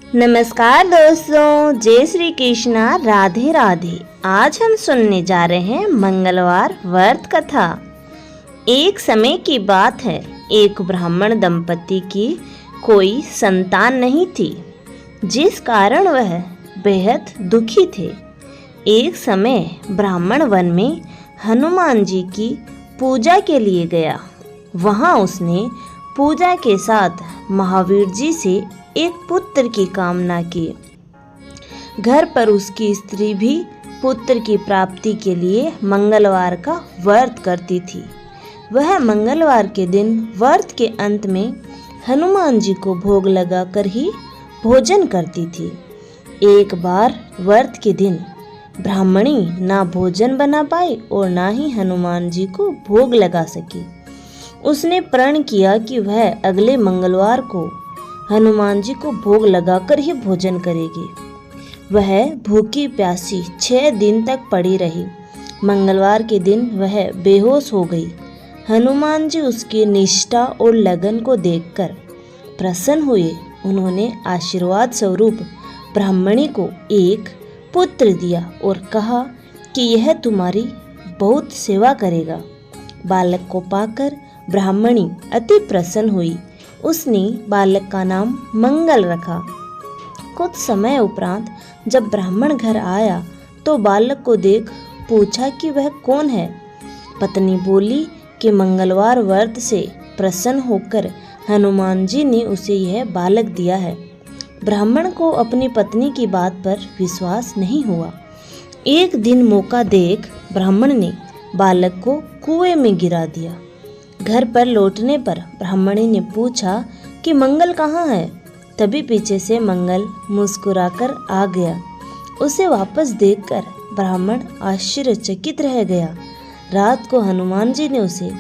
नमस्कार दोस्तों, जय श्री कृष्णा, राधे राधे। आज हम सुनने जा रहे हैं मंगलवार व्रत कथा। एक समय की बात है, एक ब्राह्मण दंपति की कोई संतान नहीं थी, जिस कारण वह बेहद दुखी थे। एक समय ब्राह्मण वन में हनुमान जी की पूजा के लिए गया। वहाँ उसने पूजा के साथ महावीर जी से एक पुत्र की कामना की। घर पर उसकी स्त्री भी पुत्र की प्राप्ति के लिए मंगलवार का व्रत करती थी। वह मंगलवार के दिन व्रत के अंत में हनुमान जी को भोग लगाकर ही भोजन करती थी। एक बार व्रत के दिन ब्राह्मणी ना भोजन बना पाई और ना ही हनुमान जी को भोग लगा सकी। उसने प्रण किया कि वह अगले मंगलवार को हनुमान जी को भोग लगाकर ही भोजन करेगी। वह भूखी प्यासी 6 दिन तक पड़ी रही। मंगलवार के दिन वह बेहोश हो गई। हनुमान जी उसकी निष्ठा और लगन को देखकर प्रसन्न हुए। उन्होंने आशीर्वाद स्वरूप ब्राह्मणी को एक पुत्र दिया और कहा कि यह तुम्हारी बहुत सेवा करेगा। बालक को पाकर ब्राह्मणी अति प्रसन्न हुई। उसने बालक का नाम मंगल रखा। कुछ समय उपरांत जब ब्राह्मण घर आया तो बालक को देख पूछा कि वह कौन है। पत्नी बोली कि मंगलवार व्रत से प्रसन्न होकर हनुमान जी ने उसे यह बालक दिया है। ब्राह्मण को अपनी पत्नी की बात पर विश्वास नहीं हुआ। एक दिन मौका देख ब्राह्मण ने बालक को कुएं में गिरा दिया। घर पर लौटने पर ब्राह्मणी ने पूछा कि मंगल कहाँ है। तभी पीछे से मंगल मुस्कुराकर आ गया। उसे वापस देखकर ब्राह्मण आश्चर्यचकित रह गया। रात को हनुमान जी ने उसे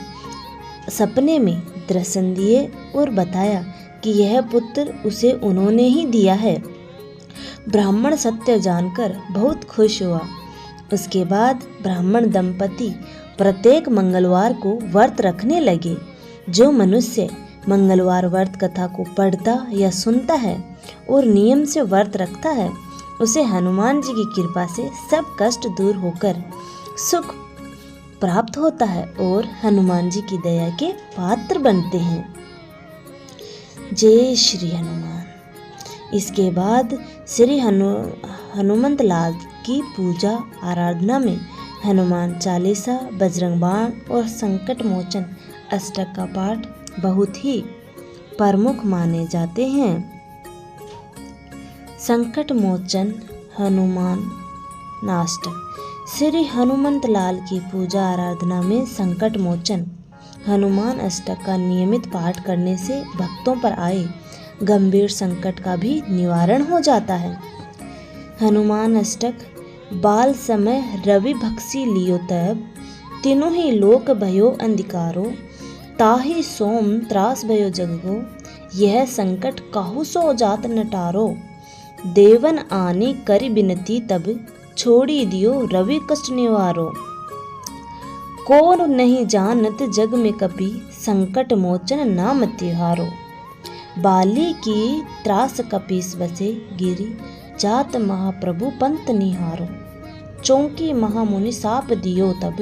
सपने में दर्शन दिए और बताया कि यह पुत्र उसे उन्होंने ही दिया है। ब्राह्मण सत्य जानकर बहुत खुश हुआ। उसके बाद ब्राह्मण दंपति प्रत्येक मंगलवार को व्रत रखने लगे। जो मनुष्य मंगलवार व्रत कथा को पढ़ता या सुनता है और नियम से व्रत रखता है, उसे हनुमान जी की कृपा से सब कष्ट दूर होकर सुख प्राप्त होता है और हनुमान जी की दया के पात्र बनते हैं। जय श्री हनुमान। इसके बाद श्री हनुमंत लाल की पूजा आराधना में हनुमान चालीसा, बजरंग बाण और संकट मोचन अष्टक का पाठ बहुत ही प्रमुख माने जाते हैं। संकट मोचन हनुमान अष्टक। श्री हनुमंत लाल की पूजा आराधना में संकट मोचन हनुमान अष्टक का नियमित पाठ करने से भक्तों पर आए गंभीर संकट का भी निवारण हो जाता है। हनुमान अष्टक। बाल समय रवि भक्सी लियो तब, तीनों ही लोक भयो अंधिकारो, ताहि सोम त्रास भयो जगो, यह संकट काहू सो जात नटारो, देवन आने करि बिनती तब, छोड़ी दियो रवि कष्ट निवारो। कौन नहीं जानत जग में कपि, संकट मोचन नाम तिहारो, बाली की त्रास कपीस बसे, गिरी जात महाप्रभु पंत निहारो, चौंकी महामुनि साप दियो तब,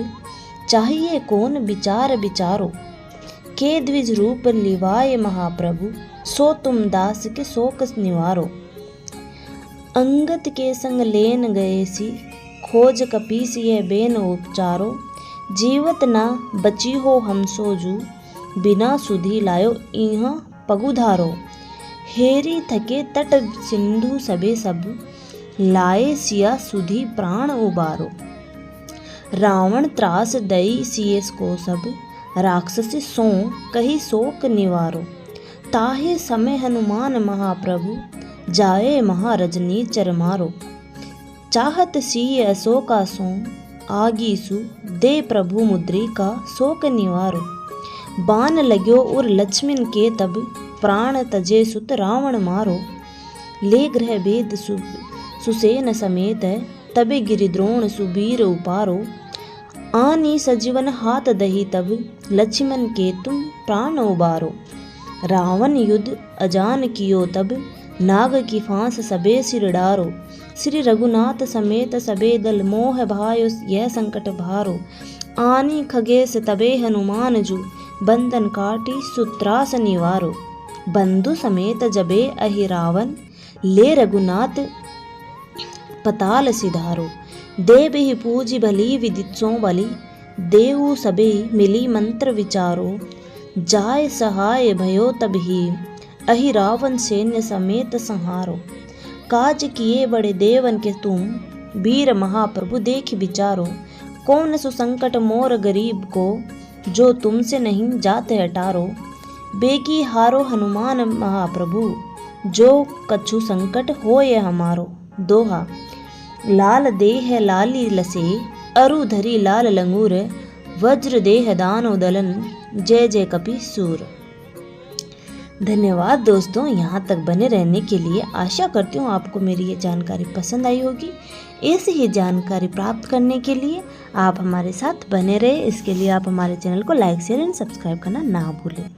चाहिए कौन विचार विचारो, के द्विज रूप लिवाय महाप्रभु, सो तुम दास के शोक निवारो, अंगत के संग लेन गए सी, खोज कपीस यह बेन उपचारो, जीवत ना बची हो हम सोजू, बिना सुधी लायो इहाँ पगुधारो, हेरी थके तट सिंधु सबे सब, लाए सिया सुधी प्राण उबारो, रावण त्रास दई सियस को सब, राक्षसी सो कही शोक निवारो, ताहे समय हनुमान महाप्रभु, जाए महारजनी चरमारो, चाहत सिय अशोका सो, आगीसु दे प्रभु मुद्री का शोक निवारो, बाण लाग्यो और लक्ष्मण के तब, प्राण तजे सुत रावण मारो, ले ग्रह भेद सुसेन समेत, तबे गिरिद्रोण सुबीर उपारो, आनी सजीवन हाथ दही तब, लक्ष्मण के तुम प्राण उबारो, रावण युद्ध अजान कियो तब, नाग की फांस सबे सिर डारो, श्री रघुनाथ समेत सबे दल, मोह भायो यह संकट भारो। आनी खगेश तबे हनुमान जू, बंधन काटी सूत्रास निवारो। बंधु समेत जबे अहि रावण, ले रघुनाथ पताल सिधारो। देव ही पूजी भली विदित बलि, देवु सबे मिली मंत्र विचारो। जाय सहाय भयो तबहि, अहि रावण सैन्य समेत संहारो। काज किए बड़े देवन के तुम, वीर महाप्रभु देख विचारो। कौन सुसंकट मोर गरीब को, जो तुमसे नहीं जाते हटारो। बेगी हारो हनुमान महाप्रभु, जो कछु संकट होए हमारो। दोहा। लाल देह लाली लसे, अरु धरी लाल लंगूर। वज्र देह दानो दलन, जय जय कपि सूर। धन्यवाद दोस्तों, यहाँ तक बने रहने के लिए। आशा करती हूँ आपको मेरी ये जानकारी पसंद आई होगी। ऐसी ही जानकारी प्राप्त करने के लिए आप हमारे साथ बने रहे। इसके लिए आप हमारे चैनल को लाइक शेयर एंड सब्सक्राइब करना ना भूलें।